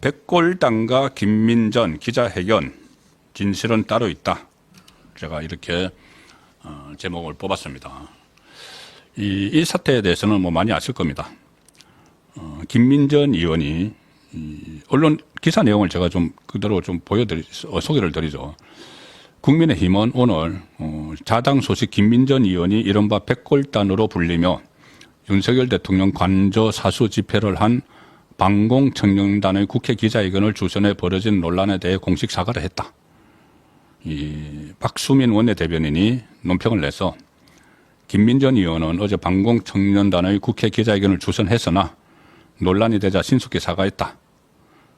백골당과 김민전 기자회견 진실은 따로 있다. 제가 이렇게 제목을 뽑았습니다. 이 사태에 대해서는 뭐 많이 아실 겁니다. 김민전 의원이 언론 기사 내용을 제가 좀 그대로 좀 소개를 드리죠. 국민의힘은 오늘 자당 소식 김민전 의원이 이른바 백골단으로 불리며 윤석열 대통령 관저 사수 집회를 한 방공청년단의 국회 기자회견을 주선해 벌어진 논란에 대해 공식 사과를 했다. 이 박수민 원내대변인이 논평을 내서 김민전 의원은 어제 방공청년단의 국회 기자회견을 주선했으나 논란이 되자 신속히 사과했다.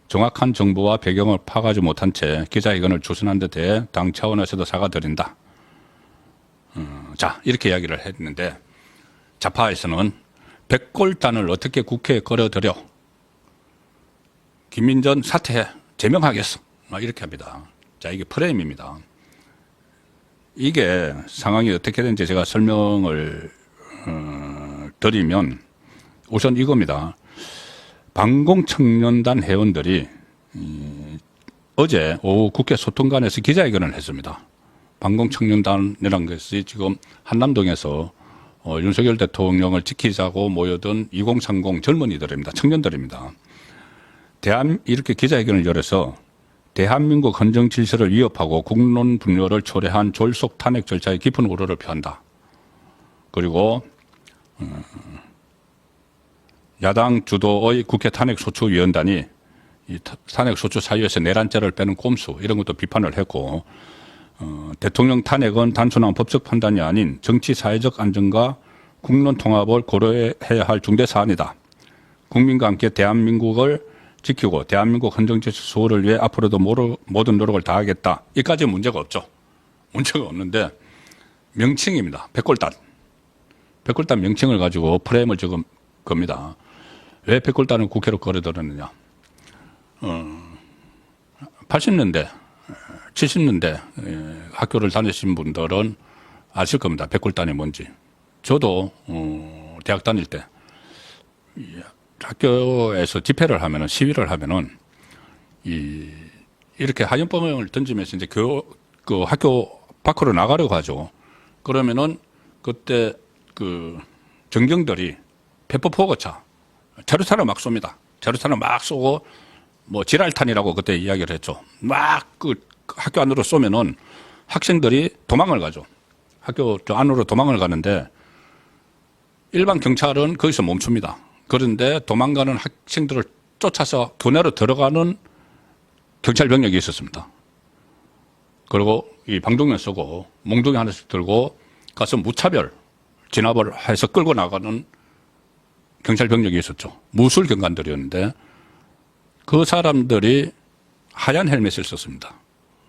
정확한 정보와 배경을 파악하지 못한 채 기자회견을 주선한 데 대해 당 차원에서도 사과드린다. 자, 이렇게 이야기를 했는데 좌파에서는 백골단을 어떻게 국회에 끌어들여 김민전 사퇴해 제명하겠어 이렇게 합니다. 자, 이게 프레임입니다. 이게 상황이 어떻게 되는지 제가 설명을 드리면 우선 이겁니다. 방공청년단 회원들이 어제 오후 국회 소통관에서 기자회견을 했습니다. 방공청년단이라는 것이 지금 한남동에서 윤석열 대통령을 지키자고 모여든 2030 젊은이들입니다. 청년들입니다. 이렇게 기자회견을 열어서 대한민국 헌정 질서를 위협하고 국론 분열을 초래한 졸속 탄핵 절차에 깊은 우려를 표한다. 그리고 야당 주도의 국회 탄핵소추위원단이 이 탄핵소추 사유에서 내란죄를 빼는 꼼수 이런 것도 비판을 했고 대통령 탄핵은 단순한 법적 판단이 아닌 정치 사회적 안정과 국론 통합을 고려해야 할 중대 사안이다. 국민과 함께 대한민국을 지키고 대한민국 헌정질서 수호를 위해 앞으로도 모든 노력을 다하겠다. 이까지는 문제가 없죠. 문제가 없는데 명칭입니다. 백골단. 백골단 명칭을 가지고 프레임을 지금 겁니다. 왜 백골단을 국회로 끌어들였느냐. 80년대, 70년대 학교를 다니신 분들은 아실 겁니다. 백골단이 뭔지. 저도 대학 다닐 때 학교에서 집회를 하면은 시위를 하면은 이렇게 하연병을 던지면서 이제 그 학교 밖으로 나가려고 하죠. 그러면은 그때 그 정경들이 페퍼포거차 자루탄을 막 쏩니다. 자루탄을 막 쏘고 뭐 지랄탄이라고 그때 이야기를 했죠. 막 그 학교 안으로 쏘면은 학생들이 도망을 가죠. 학교 저 안으로 도망을 가는데 일반 경찰은 거기서 멈춥니다. 그런데 도망가는 학생들을 쫓아서 교내로 들어가는 경찰 병력이 있었습니다. 그리고 이 방독면 쓰고 몽둥이 하나씩 들고 가서 무차별 진압을 해서 끌고 나가는 경찰 병력이 있었죠. 무술 경관들이었는데 그 사람들이 하얀 헬멧을 썼습니다.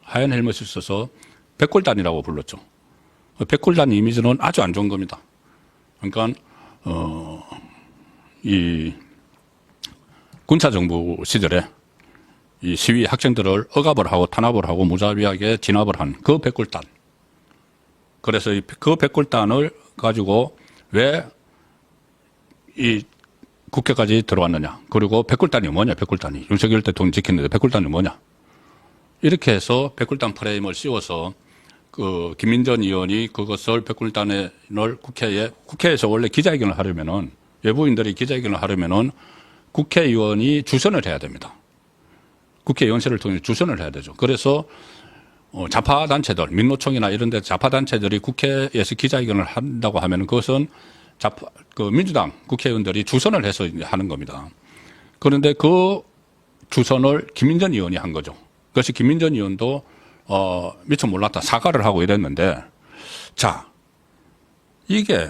하얀 헬멧을 써서 백골단이라고 불렀죠. 백골단 이미지는 아주 안 좋은 겁니다. 그러니까 이 군사정부 시절에 이 시위 학생들을 억압을 하고 탄압을 하고 무자비하게 진압을 한 그 백골단. 그래서 그 백골단을 가지고 왜 이 국회까지 들어왔느냐. 그리고 백골단이 뭐냐, 백골단이. 윤석열 대통령 지켰는데 백골단이 뭐냐. 이렇게 해서 백골단 프레임을 씌워서 그 김민전 의원이 그것을 백골단을 국회에서 원래 기자회견을 하려면은 외부인들이 기자회견을 하려면은 국회의원이 주선을 해야 됩니다. 국회의원실을 통해 주선을 해야 되죠. 그래서 좌파 단체들, 민노총이나 이런 데 좌파 단체들이 국회에서 기자회견을 한다고 하면은 그것은 그 민주당 국회의원들이 주선을 해서 하는 겁니다. 그런데 그 주선을 김민전 의원이 한 거죠. 그것이 김민전 의원도 미처 몰랐다 사과를 하고 이랬는데 자, 이게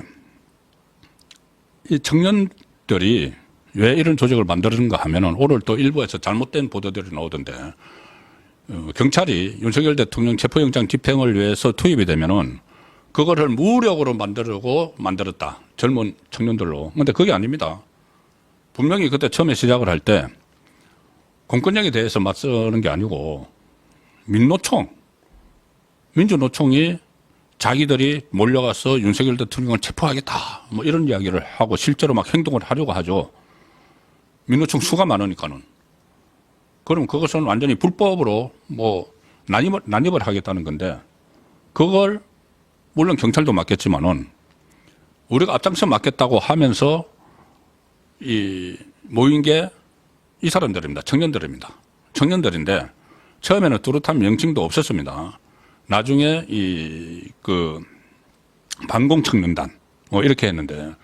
이 청년들이 왜 이런 조직을 만들었는가 하면은 오늘 또 일부에서 잘못된 보도들이 나오던데 경찰이 윤석열 대통령 체포영장 집행을 위해서 투입이 되면은 그거를 무력으로 만들려고 만들었다. 젊은 청년들로. 근데 그게 아닙니다. 분명히 그때 처음에 시작을 할 때 공권력에 대해서 맞서는 게 아니고 민주노총이 자기들이 몰려가서 윤석열 대통령을 체포하겠다. 뭐 이런 이야기를 하고 실제로 막 행동을 하려고 하죠. 민노총 수가 많으니까는. 그럼 그것은 완전히 불법으로 뭐 난입을 하겠다는 건데, 그걸 물론 경찰도 맡겠지만은 우리가 앞장서 맡겠다고 하면서 이 모인 게 이 사람들입니다. 청년들인데 처음에는 뚜렷한 명칭도 없었습니다. 나중에 반공청년단 이렇게 했는데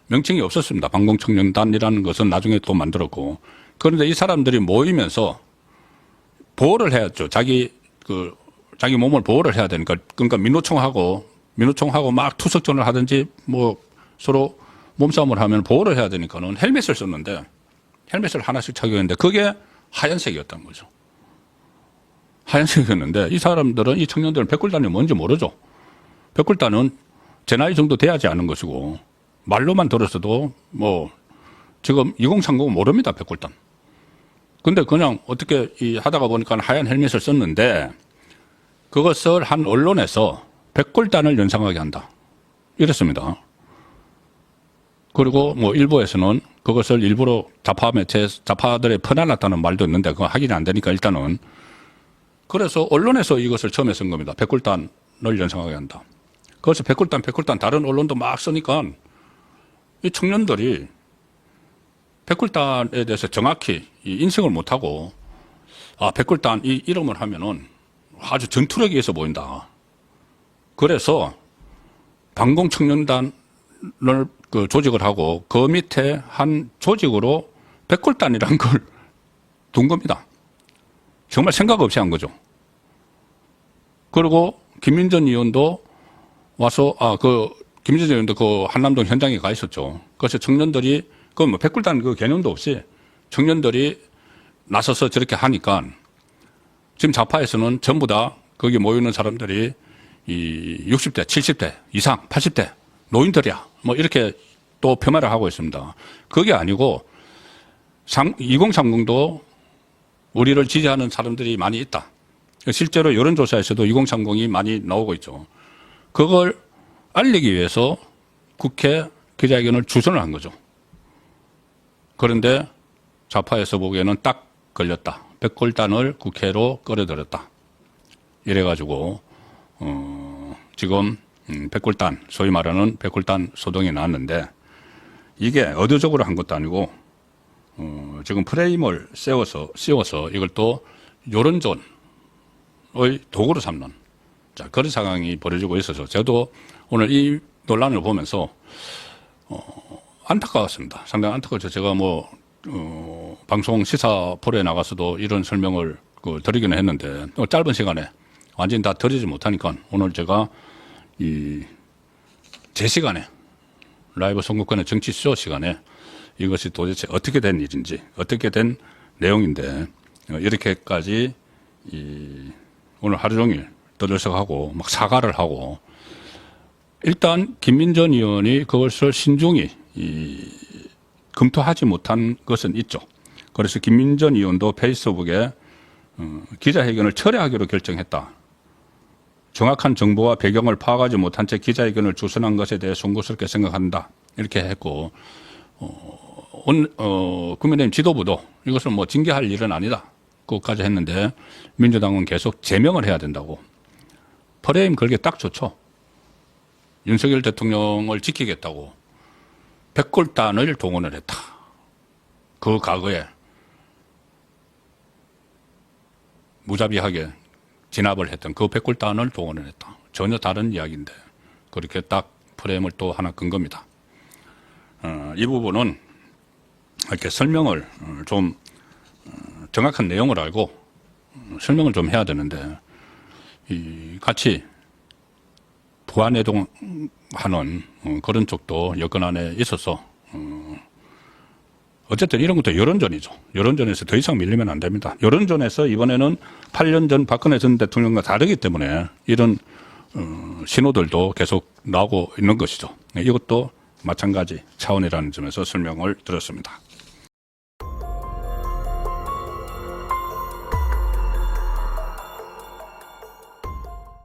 명칭이 없었습니다. 반공청년단이라는 것은 나중에 또 만들었고, 그런데 이 사람들이 모이면서 보호를 해야죠. 자기 몸을 보호를 해야 되니까. 그러니까 민노총하고 막 투석전을 하든지 뭐 서로 몸싸움을 하면 보호를 해야 되니까는 헬멧을 썼는데, 헬멧을 하나씩 착용했는데 그게 하얀색이었던 거죠. 하얀색이었는데 이 사람들은, 이 청년들은 백골단이 뭔지 모르죠. 백골단은 제 나이 정도 돼야지 아는 것이고, 말로만 들었어도 뭐 지금 2030은 모릅니다. 백골단. 근데 그냥 어떻게 하다가 보니까 하얀 헬멧을 썼는데, 그것을 한 언론에서 백골단을 연상하게 한다, 이랬습니다. 그리고 뭐 일부에서는 그것을 일부러 좌파들에 퍼날랐다는 말도 있는데 그거 확인이 안 되니까 일단은, 그래서 언론에서 이것을 처음에 쓴 겁니다. 백골단을 연상하게 한다. 그래서 백골단 다른 언론도 막 쓰니까 이 청년들이 백골단에 대해서 정확히 인식을 못하고, 백골단 이 이름을 하면은 아주 전투력이 있어 보인다. 그래서 반공청년단을 조직을 하고 그 밑에 한 조직으로 백골단이라는 걸 둔 겁니다. 정말 생각 없이 한 거죠. 그리고 김민전 의원도 와서, 김민전 의원도 그 한남동 현장에 가 있었죠. 그래서 청년들이, 뭐 백골단 그 개념도 없이 청년들이 나서서 저렇게 하니까 지금 좌파에서는 전부 다 거기 모이는 사람들이 이 60대, 70대 이상, 80대 노인들이야, 뭐 이렇게 또 폄하를 하고 있습니다. 그게 아니고 2030도 우리를 지지하는 사람들이 많이 있다. 실제로 여론조사에서도 2030이 많이 나오고 있죠. 그걸 알리기 위해서 국회 기자회견을 주선을 한 거죠. 그런데 좌파에서 보기에는 딱 걸렸다. 백골단을 국회로 끌어들였다. 이래가지고 지금 백골단, 소위 말하는 백골단 소동이 나왔는데, 이게 의도적으로 한 것도 아니고 지금 프레임을 씌워서 이걸 또 여론전의 도구로 삼는, 자, 그런 상황이 벌어지고 있어서 저도 오늘 이 논란을 보면서 안타까웠습니다. 상당히 안타까워서 제가 방송 시사 프로에 나가서도 이런 설명을 드리기는 했는데 짧은 시간에 완전히 다 드리지 못하니까 오늘 제가 제 시간에 라이브 선거권의 정치쇼 시간에 이것이 도대체 어떻게 된 일인지, 어떻게 된 내용인데 이렇게까지 오늘 하루 종일 떠들썩하고 막 사과를 하고, 일단 김민전 의원이 그것을 신중히 검토하지 못한 것은 있죠. 그래서 김민전 의원도 페이스북에 기자회견을 철회하기로 결정했다. 정확한 정보와 배경을 파악하지 못한 채 기자회견을 주선한 것에 대해 송구스럽게 생각한다, 이렇게 했고, 국민의힘 지도부도 이것은 뭐 징계할 일은 아니다, 그것까지 했는데 민주당은 계속 제명을 해야 된다고. 프레임 걸기 딱 좋죠. 윤석열 대통령을 지키겠다고 백골단을 동원을 했다. 그 과거에 무자비하게 진압을 했던 그 백골단을 동원을 했다. 전혀 다른 이야기인데 그렇게 딱 프레임을 또 하나 끈 겁니다. 이 부분은 이렇게 설명을 좀 정확한 내용을 알고 설명을 좀 해야 되는데, 같이 부안해동하는 그런 쪽도 여건 안에 있어서 어쨌든 이런 것도 여론전이죠. 여론전에서 더 이상 밀리면 안 됩니다. 여론전에서 이번에는 8년 전 박근혜 전 대통령과 다르기 때문에 이런 신호들도 계속 나오고 있는 것이죠. 이것도 마찬가지 차원이라는 점에서 설명을 드렸습니다.